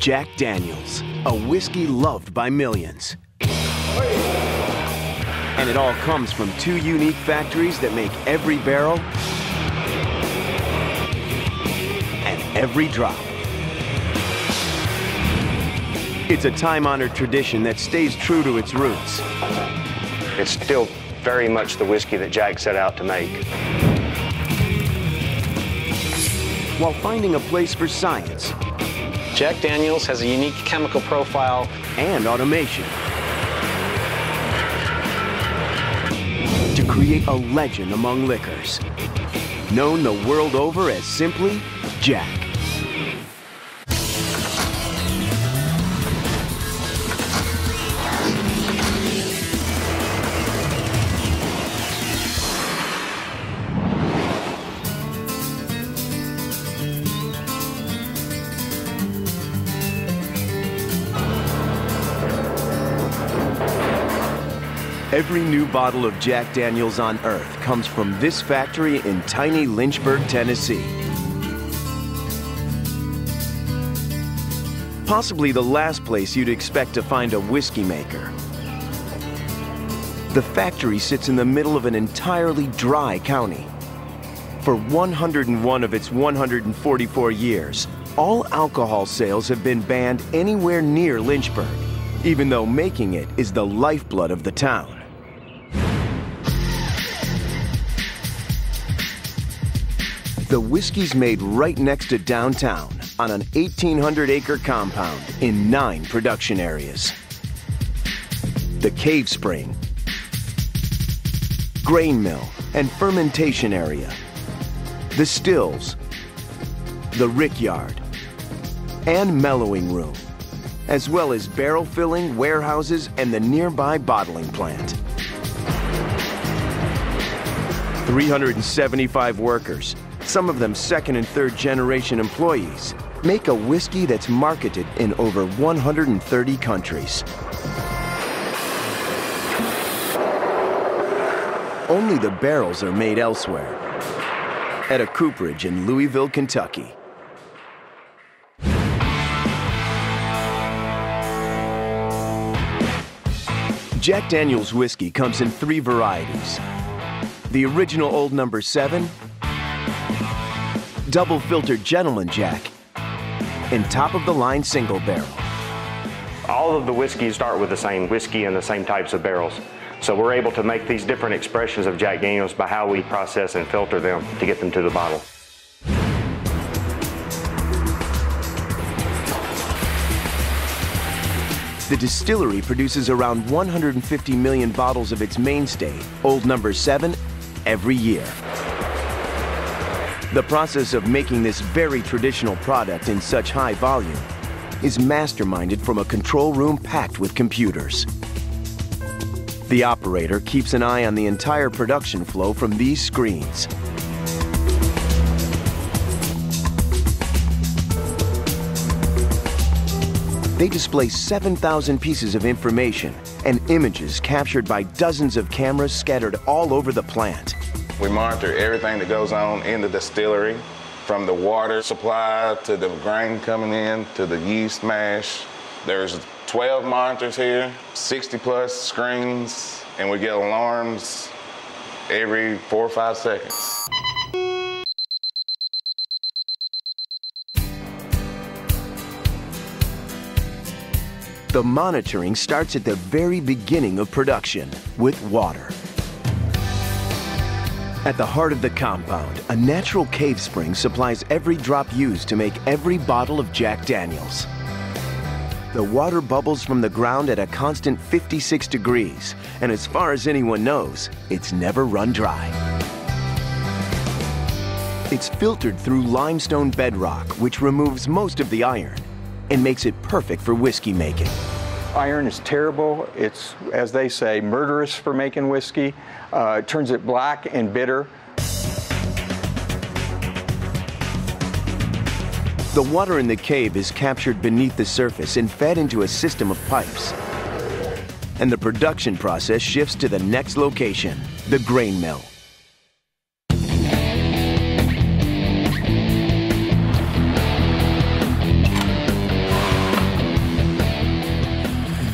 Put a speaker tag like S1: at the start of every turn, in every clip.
S1: Jack Daniels, a whiskey loved by millions. And it all comes from two unique factories that make every barrel and every drop. It's a time-honored tradition that stays true to its roots.
S2: It's still very much the whiskey that Jack set out to make.
S1: While finding a place for science,
S3: Jack Daniels has a unique chemical profile
S1: and automation to create a legend among liquors, known the world over as simply Jack. Every new bottle of Jack Daniels on Earth comes from this factory in tiny Lynchburg, Tennessee. Possibly the last place you'd expect to find a whiskey maker. The factory sits in the middle of an entirely dry county. For 101 of its 144 years, all alcohol sales have been banned anywhere near Lynchburg, even though making it is the lifeblood of the town. The whiskey's made right next to downtown on an 1,800-acre compound in 9 production areas. The Cave Spring, grain mill and fermentation area, the stills, the rickyard, and mellowing room, as well as barrel filling, warehouses, and the nearby bottling plant. 375 workers, some of them second and third generation employees, make a whiskey that's marketed in over 130 countries. Only the barrels are made elsewhere, at a cooperage in Louisville, Kentucky. Jack Daniels whiskey comes in 3 varieties. The original Old No. 7, Double Filtered Gentleman Jack, and top-of-the-line single barrel.
S2: All of the whiskeys start with the same whiskey and the same types of barrels. So we're able to make these different expressions of Jack Daniels by how we process and filter them to get them to the bottle.
S1: The distillery produces around 150 million bottles of its mainstay, Old No. 7, every year. The process of making this very traditional product in such high volume is masterminded from a control room packed with computers. The operator keeps an eye on the entire production flow from these screens. They display 7,000 pieces of information and images captured by dozens of cameras scattered all over the plant.
S4: We monitor everything that goes on in the distillery, from the water supply to the grain coming in to the yeast mash. There's 12 monitors here, 60+ screens, and we get alarms every 4 or 5 seconds.
S1: The monitoring starts at the very beginning of production with water. At the heart of the compound, a natural cave spring supplies every drop used to make every bottle of Jack Daniels. The water bubbles from the ground at a constant 56 degrees, and as far as anyone knows, it's never run dry. It's filtered through limestone bedrock, which removes most of the iron and makes it perfect for whiskey making.
S5: Iron is terrible. It's, as they say, murderous for making whiskey. It turns it black and bitter.
S1: The water in the cave is captured beneath the surface and fed into a system of pipes. And the production process shifts to the next location, the grain mill.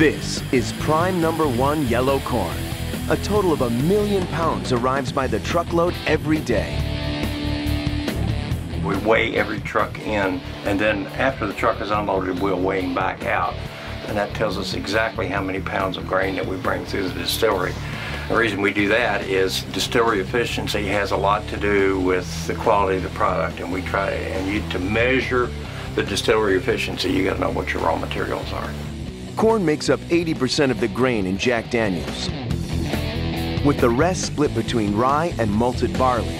S1: This is prime #1 yellow corn. A total of 1 million pounds arrives by the truckload every day.
S6: We weigh every truck in, and then after the truck is unloaded, we'll weigh them back out. And that tells us exactly how many pounds of grain that we bring through the distillery. The reason we do that is distillery efficiency has a lot to do with the quality of the product, and we try to measure the distillery efficiency, you got to know what your raw materials are.
S1: Corn makes up 80% of the grain in Jack Daniels, with the rest split between rye and malted barley.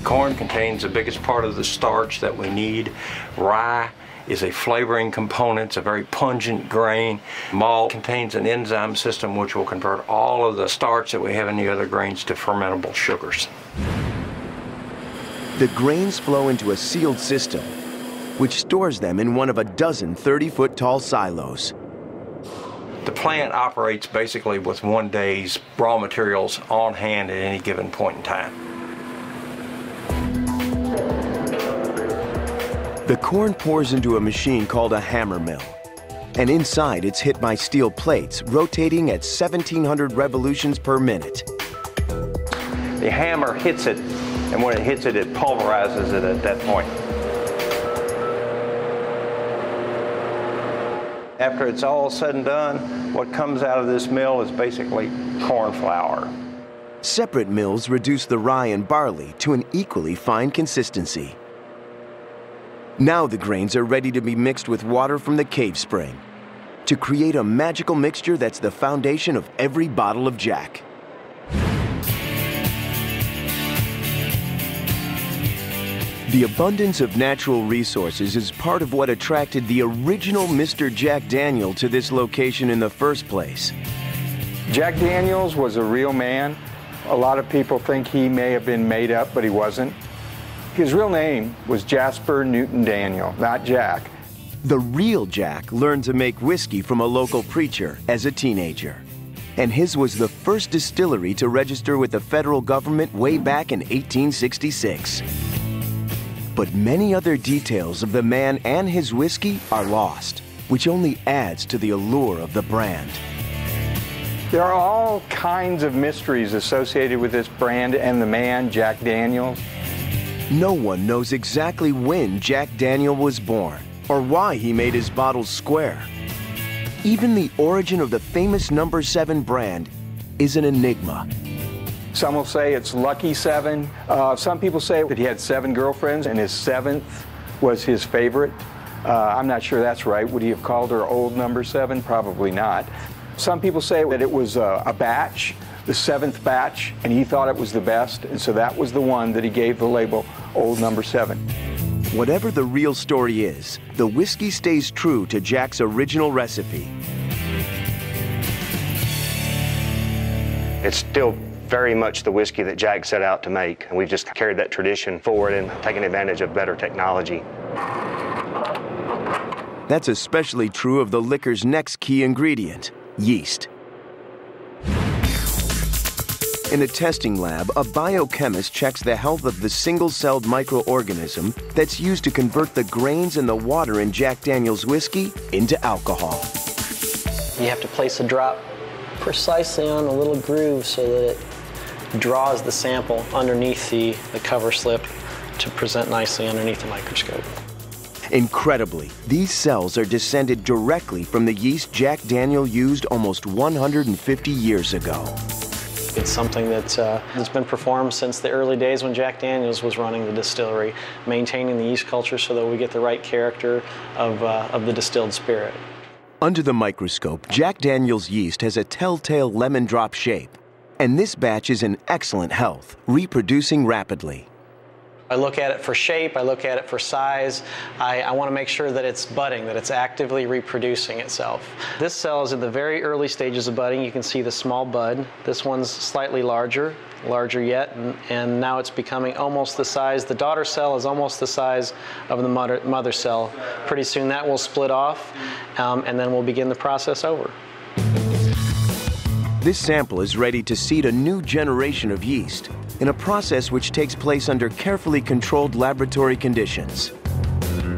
S6: Corn contains the biggest part of the starch that we need. Rye is a flavoring component. It's a very pungent grain. Malt contains an enzyme system which will convert all of the starch that we have in the other grains to fermentable sugars.
S1: The grains flow into a sealed system, which stores them in one of a dozen 30-foot tall silos.
S6: The plant operates basically with 1 day's raw materials on hand at any given point in time.
S1: The corn pours into a machine called a hammer mill, and inside it's hit by steel plates rotating at 1,700 revolutions per minute.
S6: The hammer hits it, and when it hits it, it pulverizes it at that point. After it's all said and done, what comes out of this mill is basically corn flour.
S1: Separate mills reduce the rye and barley to an equally fine consistency. Now the grains are ready to be mixed with water from the cave spring to create a magical mixture that's the foundation of every bottle of Jack. The abundance of natural resources is part of what attracted the original Mr. Jack Daniel to this location in the first place.
S5: Jack Daniels was a real man. A lot of people think he may have been made up, but he wasn't. His real name was Jasper Newton Daniel, not Jack.
S1: The real Jack learned to make whiskey from a local preacher as a teenager. And his was the first distillery to register with the federal government way back in 1866. But many other details of the man and his whiskey are lost, which only adds to the allure of the brand.
S5: There are all kinds of mysteries associated with this brand and the man, Jack Daniels.
S1: No one knows exactly when Jack Daniel was born or why he made his bottles square. Even the origin of the famous No. 7 brand is an enigma.
S5: Some will say it's Lucky 7. Some people say that he had 7 girlfriends and his 7th was his favorite. I'm not sure that's right. Would he have called her Old No. 7? Probably not. Some people say that it was a batch, the 7th batch, and he thought it was the best, and so that was the one that he gave the label Old No. 7.
S1: Whatever the real story is, the whiskey stays true to Jack's original recipe.
S2: It's still very much the whiskey that Jack set out to make, and we've just carried that tradition forward and taken advantage of better technology.
S1: That's especially true of the liquor's next key ingredient, yeast. In a testing lab, a biochemist checks the health of the single-celled microorganism that's used to convert the grains and the water in Jack Daniel's whiskey into alcohol.
S3: You have to place a drop precisely on a little groove so that it draws the sample underneath the cover slip to present nicely underneath the microscope.
S1: Incredibly, these cells are descended directly from the yeast Jack Daniel used almost 150 years ago.
S3: It's something that's been performed since the early days when Jack Daniels was running the distillery, maintaining the yeast culture so that we get the right character of the distilled spirit.
S1: Under the microscope, Jack Daniel's yeast has a telltale lemon drop shape, and this batch is in excellent health, reproducing rapidly.
S3: I look at it for shape, I look at it for size. I want to make sure that it's budding, that it's actively reproducing itself. This cell is in the very early stages of budding. You can see the small bud. This one's slightly larger yet, and now it's becoming almost the size. The daughter cell is almost the size of the mother cell. Pretty soon that will split off, and then we'll begin the process over.
S1: This sample is ready to seed a new generation of yeast in a process which takes place under carefully controlled laboratory conditions.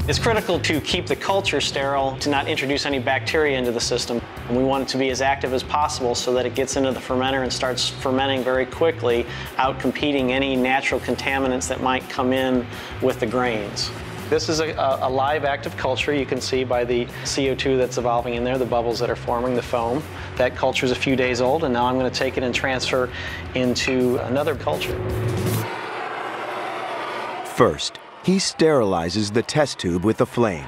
S3: It's critical to keep the culture sterile, to not introduce any bacteria into the system. And we want it to be as active as possible so that it gets into the fermenter and starts fermenting very quickly, outcompeting any natural contaminants that might come in with the grains. This is a live active culture. You can see by the CO2 that's evolving in there, the bubbles that are forming, the foam. That culture is a few days old, and now I'm going to take it and transfer into another culture.
S1: First, he sterilizes the test tube with a flame,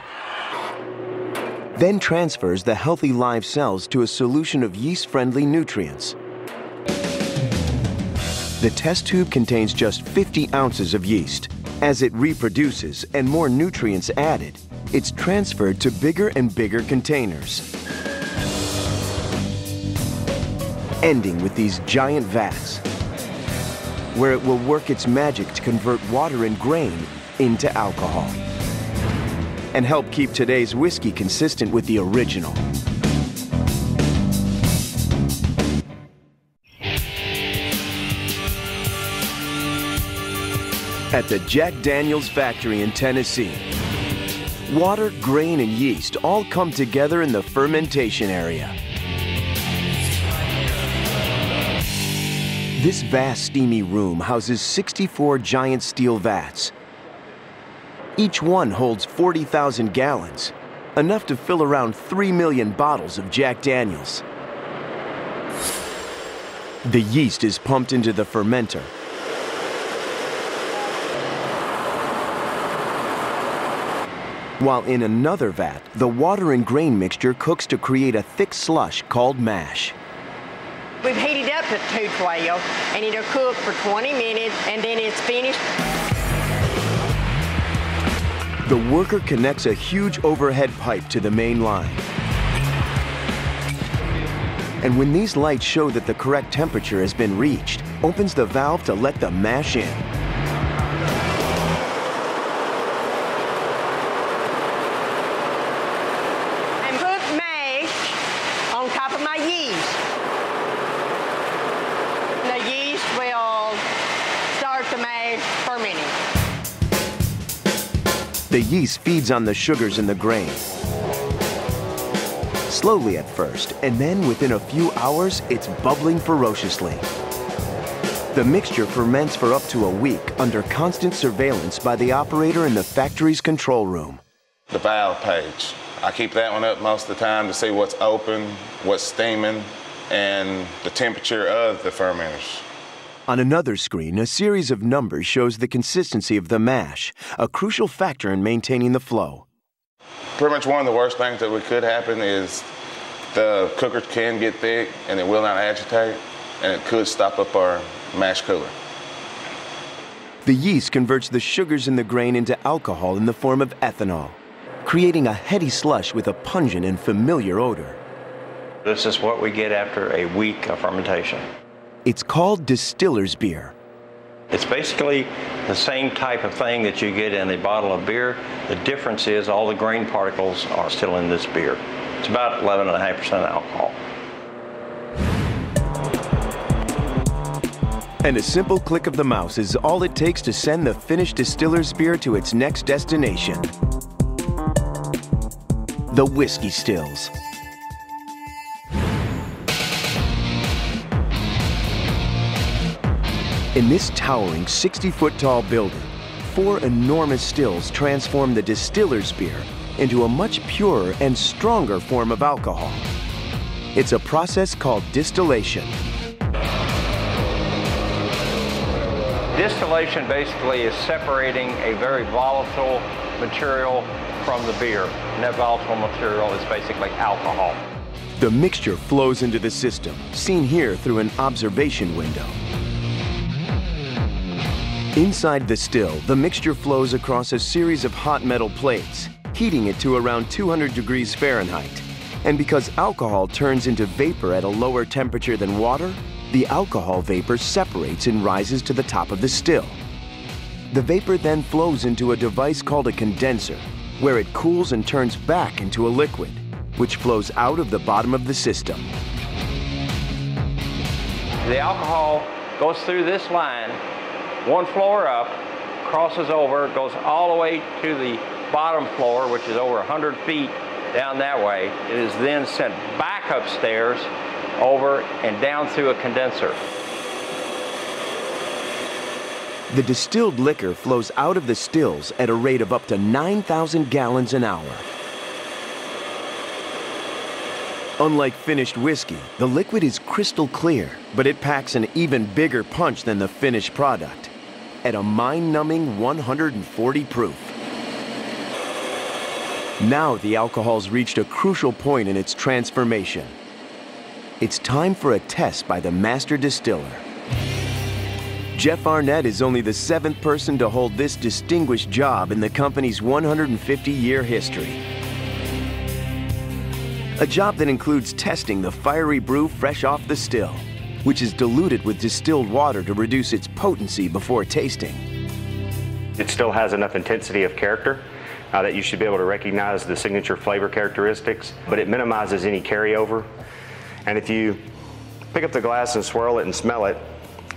S1: then transfers the healthy live cells to a solution of yeast-friendly nutrients. The test tube contains just 50 ounces of yeast. As it reproduces and more nutrients added, it's transferred to bigger and bigger containers, ending with these giant vats, where it will work its magic to convert water and grain into alcohol and help keep today's whiskey consistent with the original. At the Jack Daniel's factory in Tennessee, water, grain, and yeast all come together in the fermentation area. This vast steamy room houses 64 giant steel vats. Each one holds 40,000 gallons, enough to fill around 3 million bottles of Jack Daniel's. The yeast is pumped into the fermenter, while in another vat, the water and grain mixture cooks to create a thick slush called mash.
S7: We've heated up to 212, and it'll cook for 20 minutes, and then it's finished.
S1: The worker connects a huge overhead pipe to the main line. And when these lights show that the correct temperature has been reached, opens the valve to let the mash in.
S7: And put mash on top of my yeast. The yeast will start the mash fermenting.
S1: The yeast feeds on the sugars in the grain. Slowly at first, and then within a few hours, it's bubbling ferociously. The mixture ferments for up to a week under constant surveillance by the operator in the factory's control room.
S4: The valve page, I keep that one up most of the time to see what's open, what's steaming, and the temperature of the fermenters.
S1: On another screen, a series of numbers shows the consistency of the mash, a crucial factor in maintaining the flow.
S4: Pretty much one of the worst things that could happen is the cooker can get thick and it will not agitate, and it could stop up our mash cooler.
S1: The yeast converts the sugars in the grain into alcohol in the form of ethanol, creating a heady slush with a pungent and familiar odor.
S6: This is what we get after a week of fermentation.
S1: It's called distiller's beer.
S6: It's basically the same type of thing that you get in a bottle of beer. The difference is all the grain particles are still in this beer. It's about 11.5% alcohol.
S1: And a simple click of the mouse is all it takes to send the finished distiller's beer to its next destination. The whiskey stills. In this towering 60-foot-tall building, 4 enormous stills transform the distiller's beer into a much purer and stronger form of alcohol. It's a process called distillation.
S6: Distillation basically is separating a very volatile material from the beer, and that volatile material is basically alcohol.
S1: The mixture flows into the system, seen here through an observation window. Inside the still, the mixture flows across a series of hot metal plates, heating it to around 200 degrees Fahrenheit. And because alcohol turns into vapor at a lower temperature than water, the alcohol vapor separates and rises to the top of the still. The vapor then flows into a device called a condenser, where it cools and turns back into a liquid, which flows out of the bottom of the system.
S6: The alcohol goes through this line, one floor up, crosses over, goes all the way to the bottom floor, which is over 100 feet down that way. It is then sent back upstairs, over and down through a condenser.
S1: The distilled liquor flows out of the stills at a rate of up to 9,000 gallons an hour. Unlike finished whiskey, the liquid is crystal clear, but it packs an even bigger punch than the finished product at a mind-numbing 140 proof. Now the alcohol's reached a crucial point in its transformation. It's time for a test by the master distiller. Jeff Arnett is only the 7th person to hold this distinguished job in the company's 150-year history. A job that includes testing the fiery brew fresh off the still, which is diluted with distilled water to reduce its potency before tasting.
S2: It still has enough intensity of character that you should be able to recognize the signature flavor characteristics, but it minimizes any carryover. And if you pick up the glass and swirl it and smell it,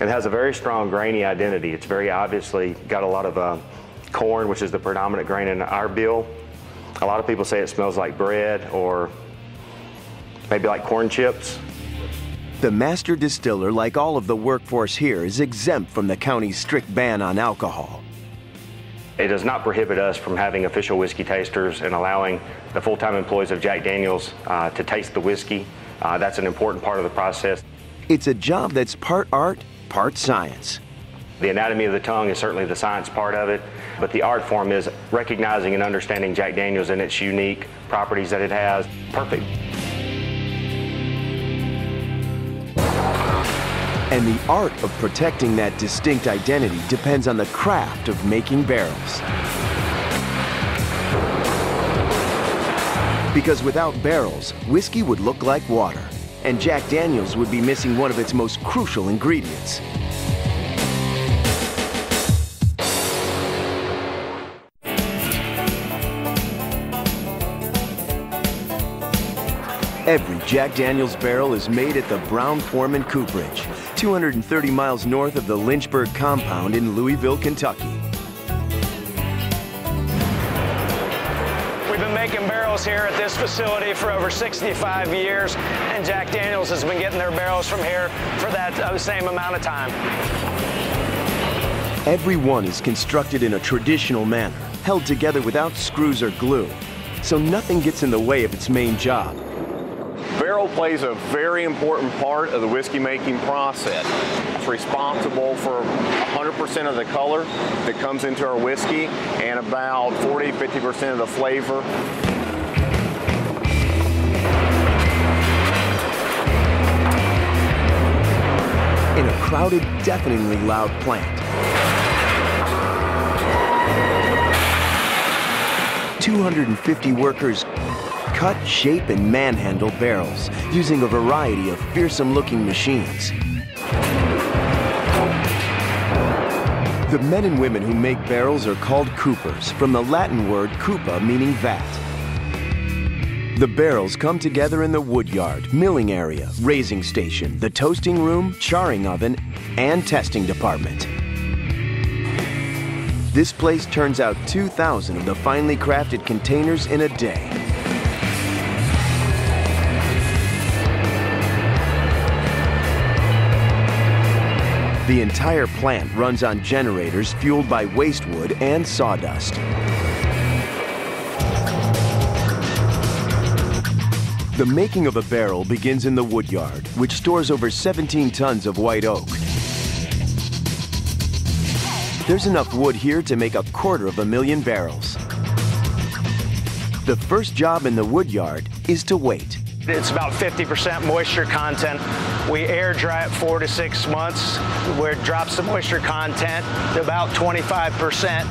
S2: it has a very strong grainy identity. It's very obviously got a lot of corn, which is the predominant grain in our bill. A lot of people say it smells like bread or maybe like corn chips.
S1: The master distiller, like all of the workforce here, is exempt from the county's strict ban on alcohol.
S2: It does not prohibit us from having official whiskey tasters and allowing the full-time employees of Jack Daniel's to taste the whiskey. That's an important part of the process.
S1: It's a job that's part art, part science.
S2: The anatomy of the tongue is certainly the science part of it, but the art form is recognizing and understanding Jack Daniel's and its unique properties that it has. Perfect.
S1: And the art of protecting that distinct identity depends on the craft of making barrels. Because without barrels, whiskey would look like water, and Jack Daniel's would be missing one of its most crucial ingredients. Every Jack Daniel's barrel is made at the Brown-Forman Cooperage, 230 miles north of the Lynchburg compound in Louisville, Kentucky.
S3: We've been making barrels here at this facility for over 65 years, and Jack Daniel's has been getting their barrels from here for that same amount of time.
S1: Every one is constructed in a traditional manner, held together without screws or glue, so nothing gets in the way of its main job.
S8: Barrel plays a very important part of the whiskey making process. It's responsible for 100% of the color that comes into our whiskey and about 40–50% of the flavor.
S1: In a crowded, deafeningly loud plant, 250 workers cut, shape, and manhandle barrels using a variety of fearsome-looking machines. The men and women who make barrels are called coopers, from the Latin word cupa, meaning vat. The barrels come together in the woodyard, milling area, raising station, the toasting room, charring oven, and testing department. This place turns out 2,000 of the finely crafted containers in a day. The entire plant runs on generators fueled by waste wood and sawdust. The making of a barrel begins in the woodyard, which stores over 17 tons of white oak. There's enough wood here to make 250,000 barrels. The first job in the woodyard is to wait.
S3: It's about 50% moisture content. We air dry it 4 to 6 months, where it drops the moisture content to about 25%.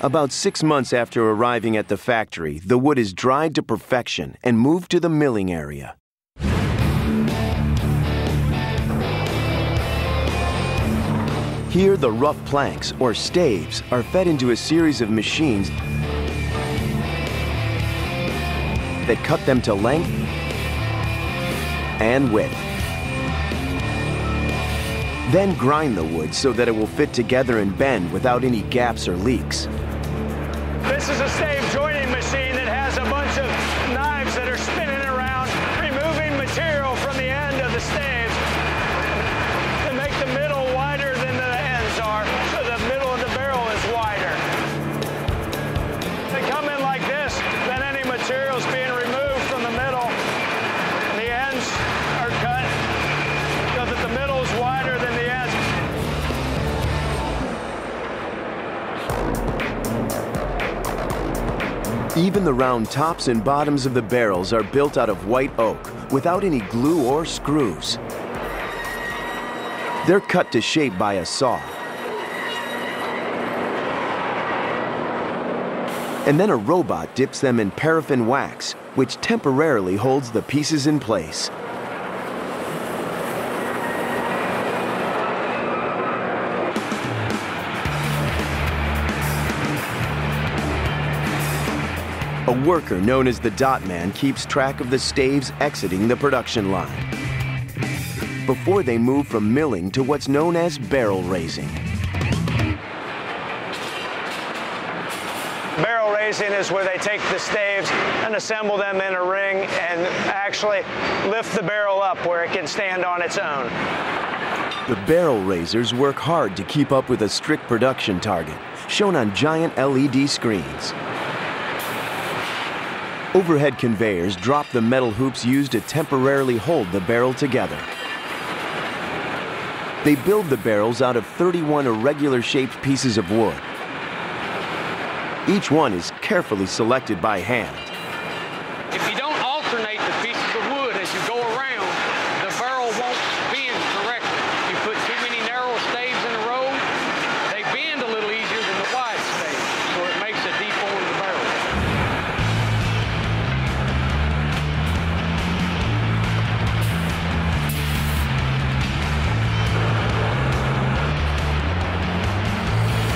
S1: About 6 months after arriving at the factory, the wood is dried to perfection and moved to the milling area. Here, the rough planks, or staves, are fed into a series of machines that cut them to length and width. Then grind the wood so that it will fit together and bend without any gaps or leaks.
S9: This is a stave joining machine that has a bunch of knives that are spinning around, removing material from the end of the staves to make the middle wider than the ends are, so the middle of the barrel is wider. They come in like this, then any material is being removed from the middle, and the ends are cut so that the middle is wider than the ends.
S1: Even the round tops and bottoms of the barrels are built out of white oak without any glue or screws. They're cut to shape by a saw. And then a robot dips them in paraffin wax, which temporarily holds the pieces in place. A worker known as the dot man keeps track of the staves exiting the production line before they move from milling to what's known as barrel raising.
S9: Barrel raising is where they take the staves and assemble them in a ring and actually lift the barrel up where it can stand on its own.
S1: The barrel raisers work hard to keep up with a strict production target, shown on giant LED screens. Overhead conveyors drop the metal hoops used to temporarily hold the barrel together. They build the barrels out of 31 irregular shaped pieces of wood. Each one is carefully selected by hand.
S10: If you don't alternate the pieces of wood as you go around, the barrel won't bend correctly. You put too many narrow staves in a row, they bend a little easier than the wide staves, so it makes a deformed barrel.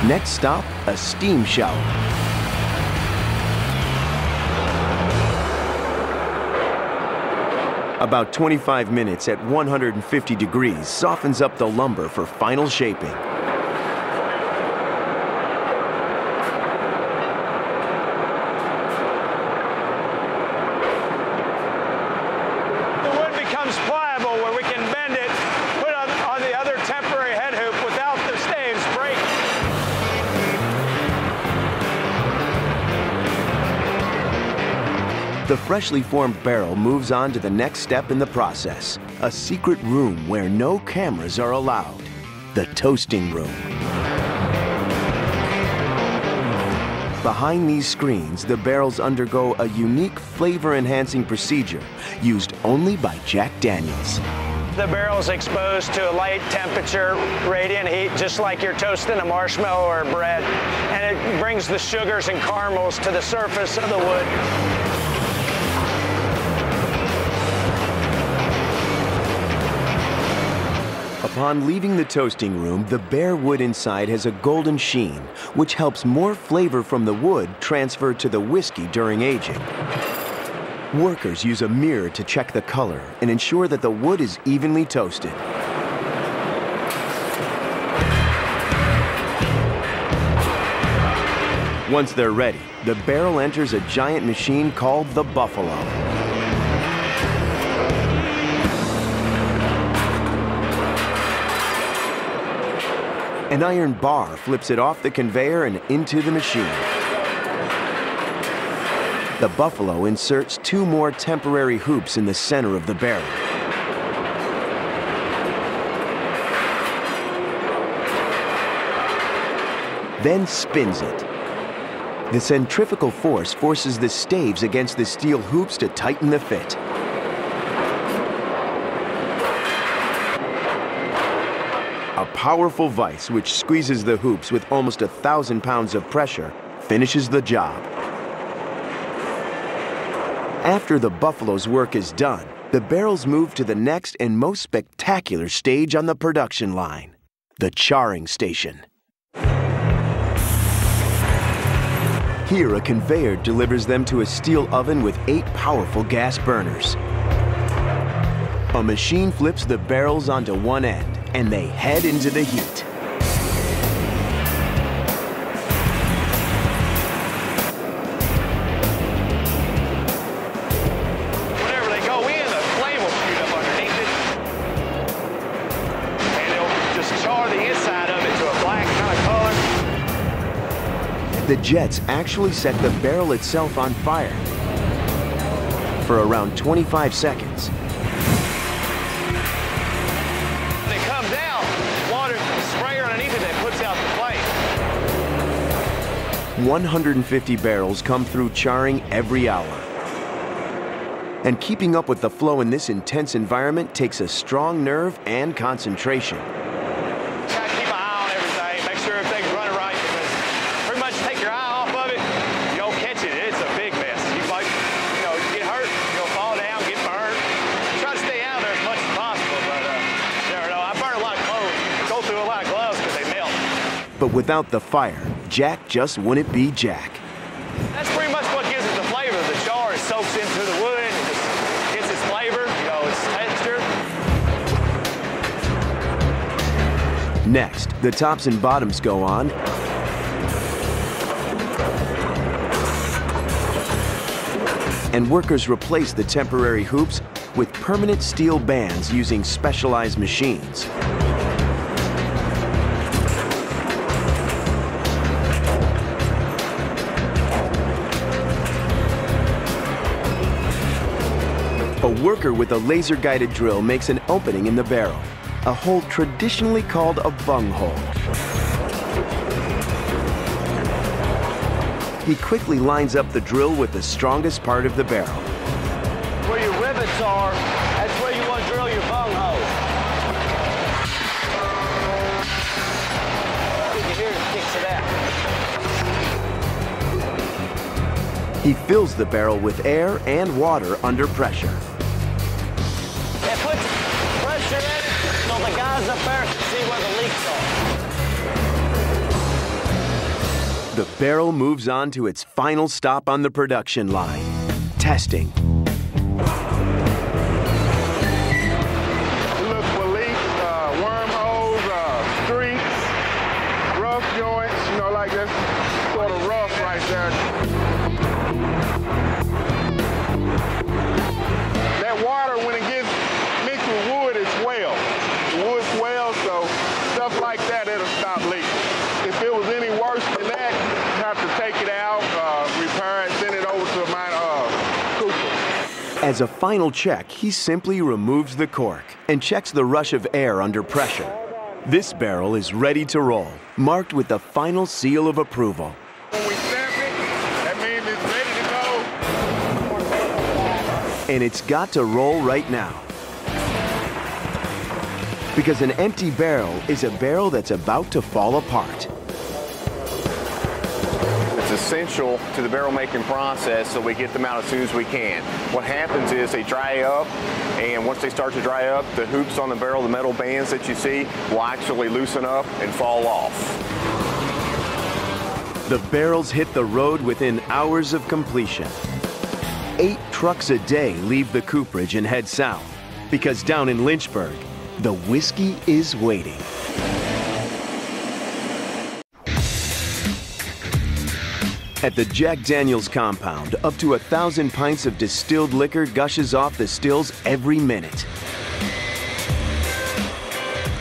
S1: Next stop, a steam shower. About 25 minutes at 150 degrees softens up the lumber for final shaping.
S9: The wood becomes pliable where we can bend it, put on the other temporary head hoop without the staves breaking.
S1: The freshly formed barrel moves on to the next step in the process, a secret room where no cameras are allowed, the toasting room. Behind these screens, the barrels undergo a unique flavor-enhancing procedure used only by Jack Daniels.
S9: The barrel's exposed to a light temperature, radiant heat, just like you're toasting a marshmallow or bread, and it brings the sugars and caramels to the surface of the wood.
S1: Upon leaving the toasting room, the bare wood inside has a golden sheen, which helps more flavor from the wood transfer to the whiskey during aging. Workers use a mirror to check the color and ensure that the wood is evenly toasted. Once they're ready, the barrel enters a giant machine called the Buffalo. An iron bar flips it off the conveyor and into the machine. The Buffalo inserts 2 more temporary hoops in the center of the barrel. Then spins it. The centrifugal force forces the staves against the steel hoops to tighten the fit. A powerful vise which squeezes the hoops with almost 1,000 pounds of pressure finishes the job. After the Buffalo's work is done, the barrels move to the next and most spectacular stage on the production line, the charring station. Here, a conveyor delivers them to a steel oven with 8 powerful gas burners. A machine flips the barrels onto one end, and they head into the heat.
S9: Whenever they go in, the flame will shoot up underneath it. And it'll just char the inside of it to a black kind of color.
S1: The jets actually set the barrel itself on fire for around 25 seconds.
S9: When it comes out, water sprayer underneath it that puts out the flame.
S1: 150 barrels come through charring every hour. And keeping up with the flow in this intense environment takes a strong nerve and concentration.
S9: Try to keep an eye on everything, make sure everything's running right, because pretty much take your eye off of it, you don't catch it, it's a big mess. You might, get hurt, you'll fall down, get burned. Try to stay out there as much as possible, but you never know. I burn a lot of clothes, go through a lot of gloves because they melt.
S1: But without the fire, Jack just wouldn't be Jack.
S9: That's pretty much what gives it the flavor. The char it soaks into the wood and just gets its flavor, its texture.
S1: Next, the tops and bottoms go on. And workers replace the temporary hoops with permanent steel bands using specialized machines. A worker with a laser-guided drill makes an opening in the barrel, a hole traditionally called a bung hole. He quickly lines up the drill with the strongest part of the barrel.
S9: Where your rivets are, that's where you want to drill your bung hole. You can hear it kicks it out.
S1: He fills the barrel with air and water under pressure.
S9: It puts pressure in it so the guys up there can see where the leaks are.
S1: The barrel moves on to its final stop on the production line, testing.
S4: Look for leaks, wormholes, streaks, rough joints, like that's sort of rough right there. That water, when it gets mixed with wood, it swells. The wood swells, so stuff like that, it'll stop leaking. If it was any worse than that, you have to take it out, repair it, send it over to my cooper.
S1: As a final check, he simply removes the cork and checks the rush of air under pressure. This barrel is ready to roll, marked with the final seal of approval.
S4: When we stamp it, that means it's ready to go.
S1: And it's got to roll right now. Because an empty barrel is a barrel that's about to fall apart.
S8: It's essential to the barrel making process so we get them out as soon as we can. What happens is they dry up, and once they start to dry up, the hoops on the barrel, the metal bands that you see, will actually loosen up and fall off.
S1: The barrels hit the road within hours of completion. 8 trucks a day leave the cooperage and head south, because down in Lynchburg, the whiskey is waiting. At the Jack Daniel's compound, up to 1,000 pints of distilled liquor gushes off the stills every minute.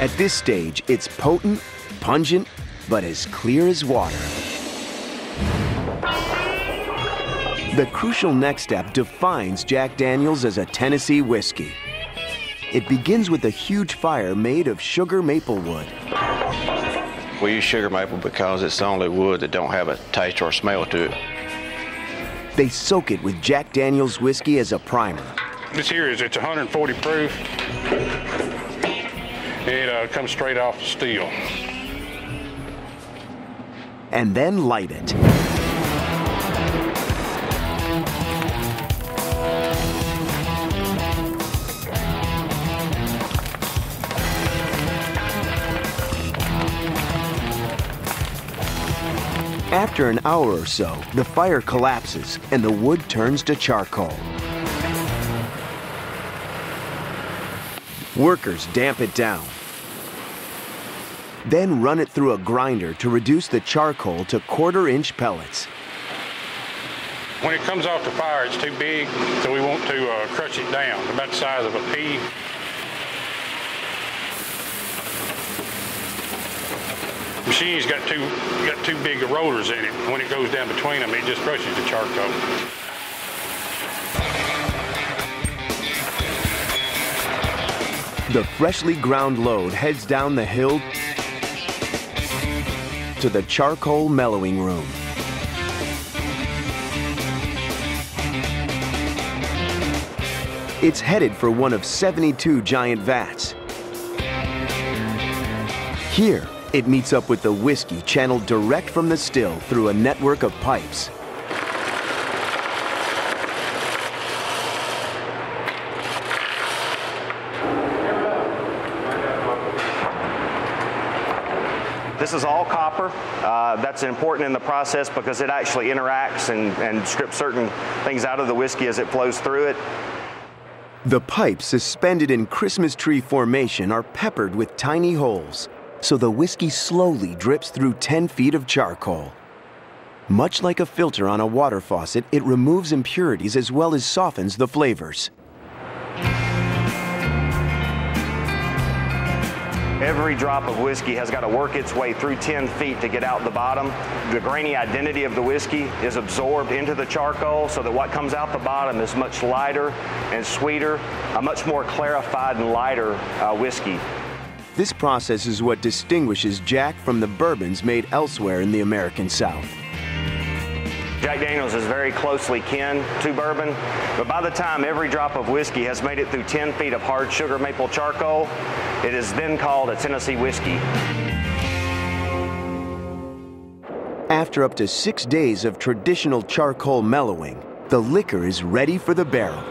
S1: At this stage, it's potent, pungent, but as clear as water. The crucial next step defines Jack Daniel's as a Tennessee whiskey. It begins with a huge fire made of sugar maple wood.
S11: We use sugar maple because it's the only wood that don't have a taste or smell to it.
S1: They soak it with Jack Daniel's whiskey as a primer.
S12: This here it's 140 proof. It comes straight off the steel.
S1: And then light it. After an hour or so, the fire collapses and the wood turns to charcoal. Workers damp it down. Then run it through a grinder to reduce the charcoal to 1/4-inch pellets.
S12: When it comes off the fire, it's too big, so we want to crush it down, about the size of a pea. The machine's got two big rotors in it. When it goes down between them, it just crushes the charcoal.
S1: The freshly ground load heads down the hill to the charcoal mellowing room. It's headed for one of 72 giant vats. Here, it meets up with the whiskey channeled direct from the still through a network of pipes.
S2: This is all copper. That's important in the process because it actually interacts and strips certain things out of the whiskey as it flows through it.
S1: The pipes suspended in Christmas tree formation are peppered with tiny holes, so the whiskey slowly drips through 10 feet of charcoal. Much like a filter on a water faucet, it removes impurities as well as softens the flavors.
S2: Every drop of whiskey has got to work its way through 10 feet to get out the bottom. The grainy identity of the whiskey is absorbed into the charcoal so that what comes out the bottom is much lighter and sweeter, a much more clarified and lighter whiskey.
S1: This process is what distinguishes Jack from the bourbons made elsewhere in the American South.
S2: Jack Daniel's is very closely kin to bourbon, but by the time every drop of whiskey has made it through 10 feet of hard sugar maple charcoal, it is then called a Tennessee whiskey.
S1: After up to 6 days of traditional charcoal mellowing, the liquor is ready for the barrel.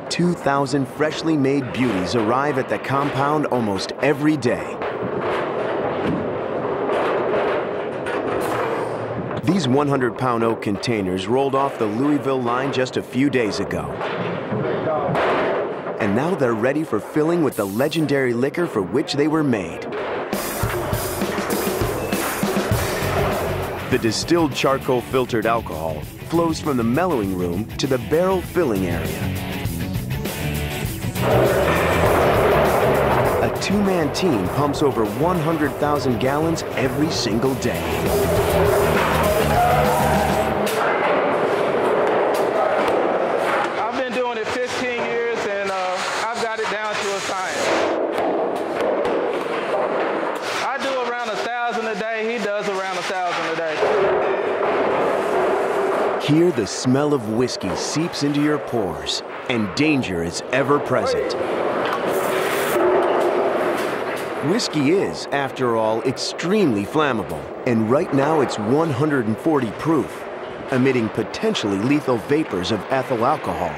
S1: "2,000 freshly made beauties arrive at the compound almost every day. These 100-pound oak containers rolled off the Louisville line just a few days ago. And now they're ready for filling with the legendary liquor for which they were made. The distilled charcoal filtered alcohol flows from the mellowing room to the barrel filling area. A two-man team pumps over 100,000 gallons every single day.
S13: I've been doing it 15 years and I've got it down to a science. I do around 1,000 a day, he does around 1,000 a day.
S1: Here, the smell of whiskey seeps into your pores, and danger is ever present. Whiskey is, after all, extremely flammable, and right now it's 140 proof, emitting potentially lethal vapors of ethyl alcohol.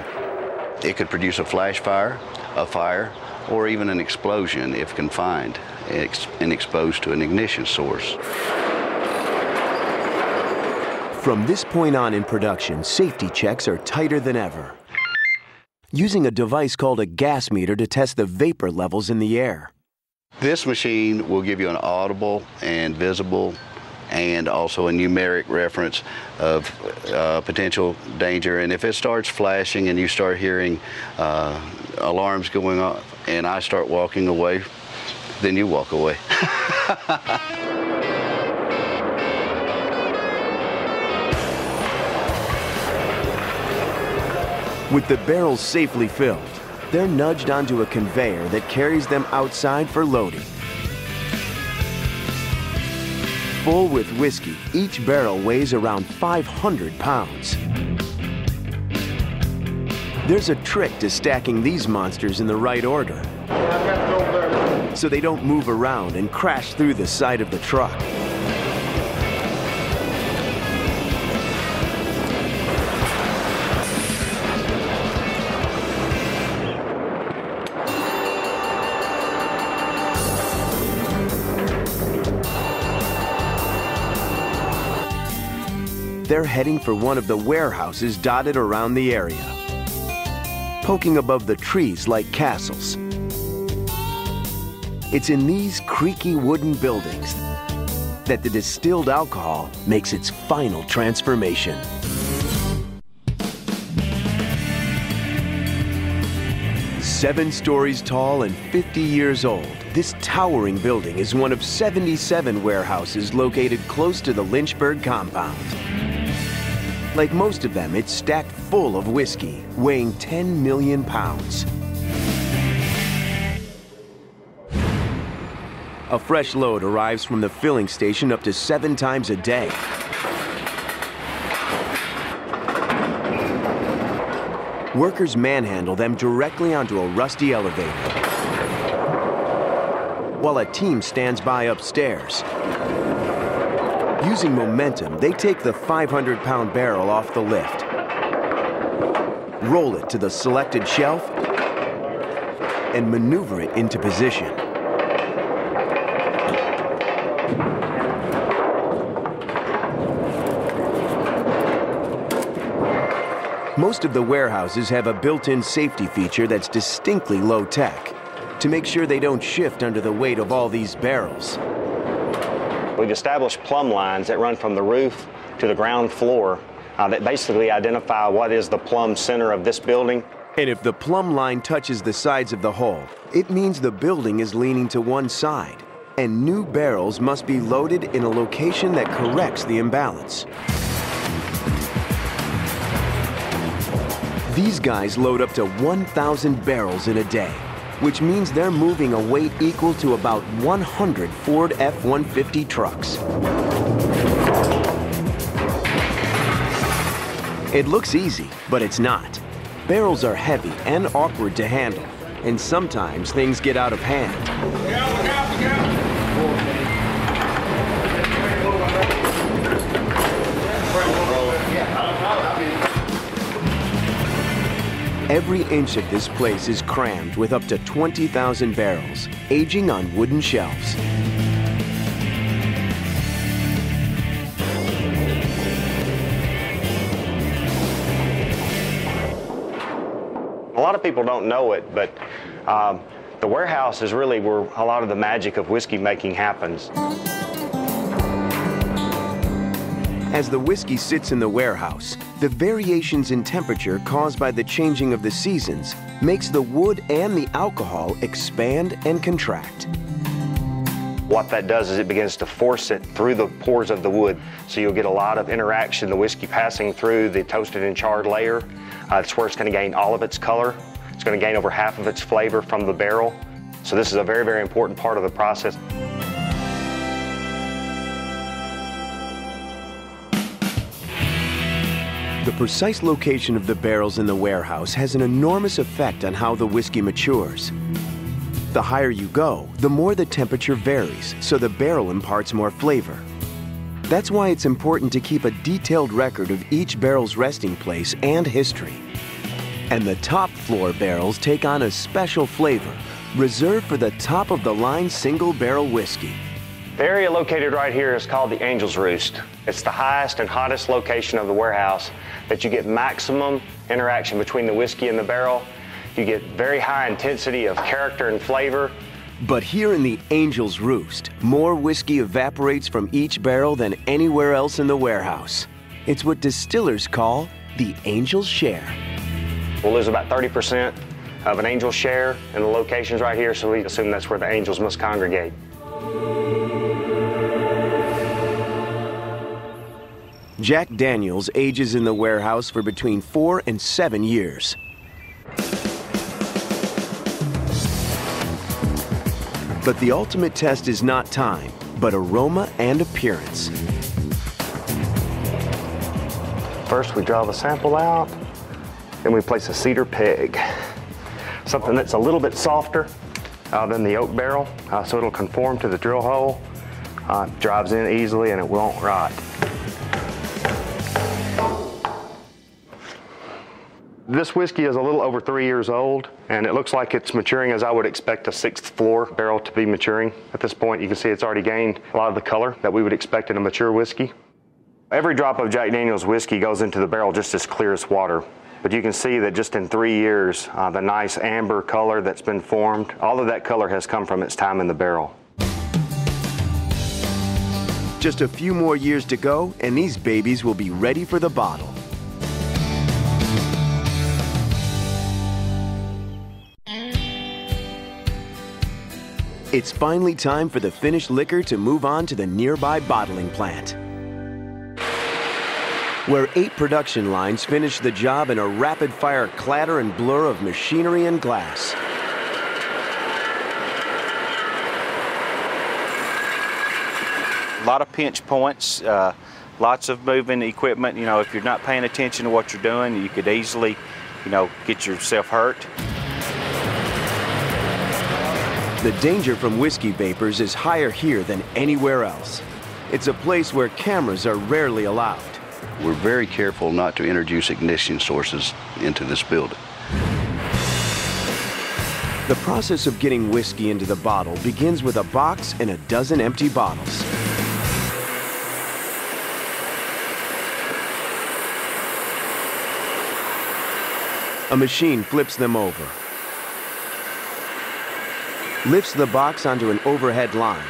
S14: It could produce a flash fire, a fire, or even an explosion if confined and exposed to an ignition source.
S1: From this point on in production, safety checks are tighter than ever, using a device called a gas meter to test the vapor levels in the air.
S14: This machine will give you an audible and visible and also a numeric reference of potential danger. And if it starts flashing and you start hearing alarms going off and I start walking away, then you walk away.
S1: With the barrels safely filled, they're nudged onto a conveyor that carries them outside for loading. Full with whiskey, each barrel weighs around 500 pounds. There's a trick to stacking these monsters in the right order, so they don't move around and crash through the side of the truck. They're heading for one of the warehouses dotted around the area. poking above the trees like castles. It's in these creaky wooden buildings that the distilled alcohol makes its final transformation. Seven stories tall and 50 years old, this towering building is one of 77 warehouses located close to the Lynchburg compound. Like most of them, it's stacked full of whiskey, weighing 10 million pounds. A fresh load arrives from the filling station up to 7 times a day. Workers manhandle them directly onto a rusty elevator, while a team stands by upstairs. Using momentum, they take the 500-pound barrel off the lift, roll it to the selected shelf, and maneuver it into position. Most of the warehouses have a built-in safety feature that's distinctly low-tech to make sure they don't shift under the weight of all these barrels.
S2: We've established plumb lines that run from the roof to the ground floor that basically identify what is the plumb center of this building.
S1: And if the plumb line touches the sides of the hull, it means the building is leaning to one side, and new barrels must be loaded in a location that corrects the imbalance. These guys load up to 1,000 barrels in a day, which means they're moving a weight equal to about 100 Ford F-150 trucks. It looks easy, but it's not. Barrels are heavy and awkward to handle, and sometimes things get out of hand. Every inch of this place is crammed with up to 20,000 barrels, aging on wooden shelves.
S2: A lot of people don't know it, but the warehouse is really where a lot of the magic of whiskey making happens.
S1: As the whiskey sits in the warehouse, the variations in temperature caused by the changing of the seasons makes the wood and the alcohol expand and contract.
S2: What that does is it begins to force it through the pores of the wood, so you'll get a lot of interaction, the whiskey passing through the toasted and charred layer. That's where it's going to gain all of its color. It's going to gain over half of its flavor from the barrel. So this is a very, very important part of the process.
S1: The precise location of the barrels in the warehouse has an enormous effect on how the whiskey matures. The higher you go, the more the temperature varies, so the barrel imparts more flavor. That's why it's important to keep a detailed record of each barrel's resting place and history. And the top floor barrels take on a special flavor, reserved for the top-of-the-line single-barrel whiskey.
S2: The area located right here is called the Angel's Roost. It's the highest and hottest location of the warehouse that you get maximum interaction between the whiskey and the barrel. You get very high intensity of character and flavor.
S1: But here in the Angel's Roost, more whiskey evaporates from each barrel than anywhere else in the warehouse. It's what distillers call the Angel's Share.
S2: We'll lose about 30% of an Angel's Share in the locations right here, so we assume that's where the angels must congregate.
S1: Jack Daniels ages in the warehouse for between 4 and 7 years. But the ultimate test is not time, but aroma and appearance.
S2: First, we draw the sample out, then we place a cedar peg. Something that's a little bit softer than the oak barrel, so it'll conform to the drill hole. It drives in easily and it won't rot. This whiskey is a little over 3 years old, and it looks like it's maturing as I would expect a 6th floor barrel to be maturing. At this point, you can see it's already gained a lot of the color that we would expect in a mature whiskey. Every drop of Jack Daniel's whiskey goes into the barrel just as clear as water. But you can see that just in 3 years, the nice amber color that's been formed, all of that color has come from its time in the barrel.
S1: Just a few more years to go, and these babies will be ready for the bottle. It's finally time for the finished liquor to move on to the nearby bottling plant, where 8 production lines finish the job in a rapid-fire clatter and blur of machinery and glass.
S11: A lot of pinch points, lots of moving equipment. You know, if you're not paying attention to what you're doing, you could easily, you know, get yourself hurt.
S1: The danger from whiskey vapors is higher here than anywhere else. It's a place where cameras are rarely allowed.
S14: We're very careful not to introduce ignition sources into this building.
S1: The process of getting whiskey into the bottle begins with a box and a dozen empty bottles. A machine flips them over, lifts the box onto an overhead line,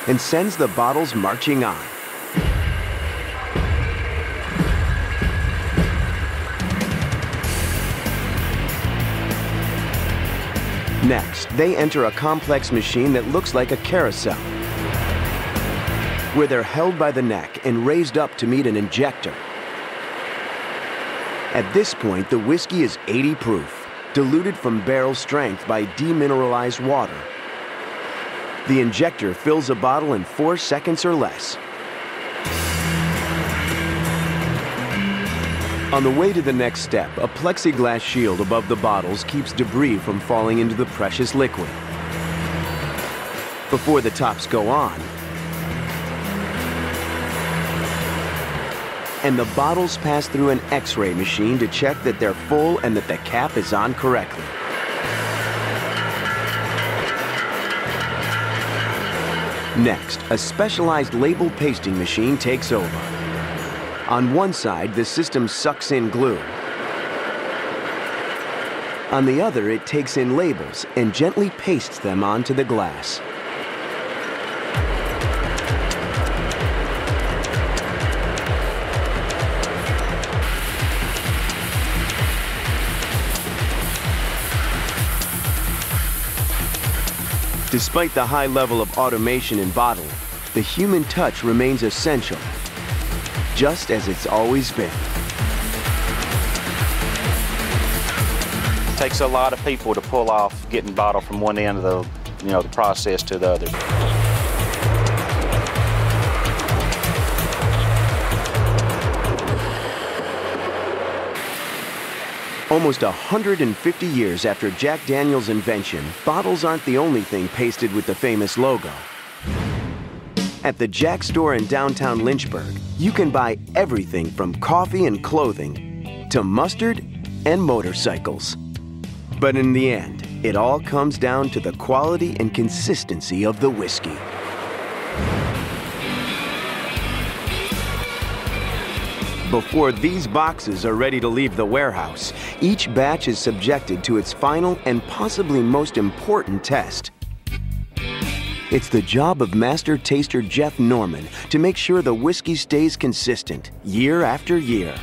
S1: and sends the bottles marching on. Next, they enter a complex machine that looks like a carousel, where they're held by the neck and raised up to meet an injector. At this point, the whiskey is 80 proof, diluted from barrel strength by demineralized water. The injector fills a bottle in 4 seconds or less. On the way to the next step, a plexiglass shield above the bottles keeps debris from falling into the precious liquid. Before the tops go on, and the bottles pass through an X-ray machine to check that they're full and that the cap is on correctly. Next, a specialized label pasting machine takes over. On one side, the system sucks in glue. On the other, it takes in labels and gently pastes them onto the glass. Despite the high level of automation in bottling, the human touch remains essential, just as it's always been.
S11: It takes a lot of people to pull off getting bottle from one end of the process to the other.
S1: Almost 150 years after Jack Daniel's invention, bottles aren't the only thing pasted with the famous logo. At the Jack store in downtown Lynchburg, you can buy everything from coffee and clothing to mustard and motorcycles. But in the end, it all comes down to the quality and consistency of the whiskey. Before these boxes are ready to leave the warehouse, each batch is subjected to its final and possibly most important test. It's the job of master taster Jeff Norman to make sure the whiskey stays consistent year after year.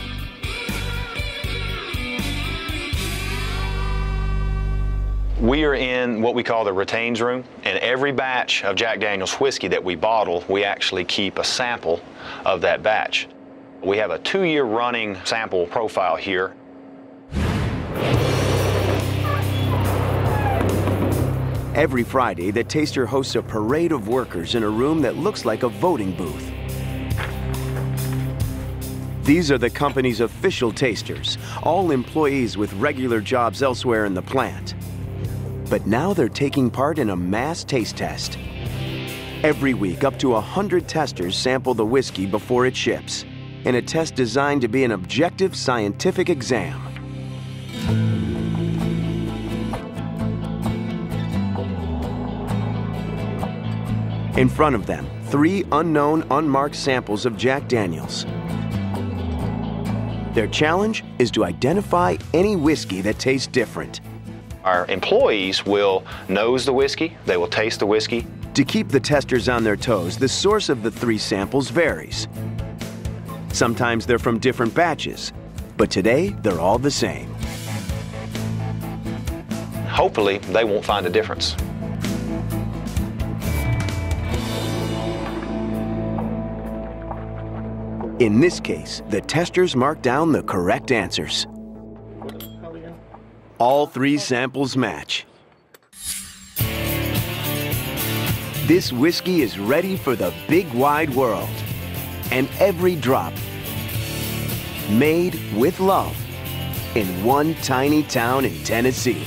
S15: We are in what we call the retains room, and every batch of Jack Daniel's whiskey that we bottle, we actually keep a sample of that batch. We have a 2-year running sample profile here.
S1: Every Friday, the taster hosts a parade of workers in a room that looks like a voting booth. These are the company's official tasters, all employees with regular jobs elsewhere in the plant. But now they're taking part in a mass taste test. Every week, up to 100 testers sample the whiskey before it ships, in a test designed to be an objective scientific exam. In front of them, 3 unknown, unmarked samples of Jack Daniel's. Their challenge is to identify any whiskey that tastes different.
S15: Our employees will nose the whiskey, they will taste the whiskey.
S1: To keep the testers on their toes, the source of the 3 samples varies. Sometimes they're from different batches, but today they're all the same.
S15: Hopefully, they won't find a difference.
S1: In this case, the testers mark down the correct answers. All 3 samples match. This whiskey is ready for the big wide world. And every drop made with love in one tiny town in Tennessee.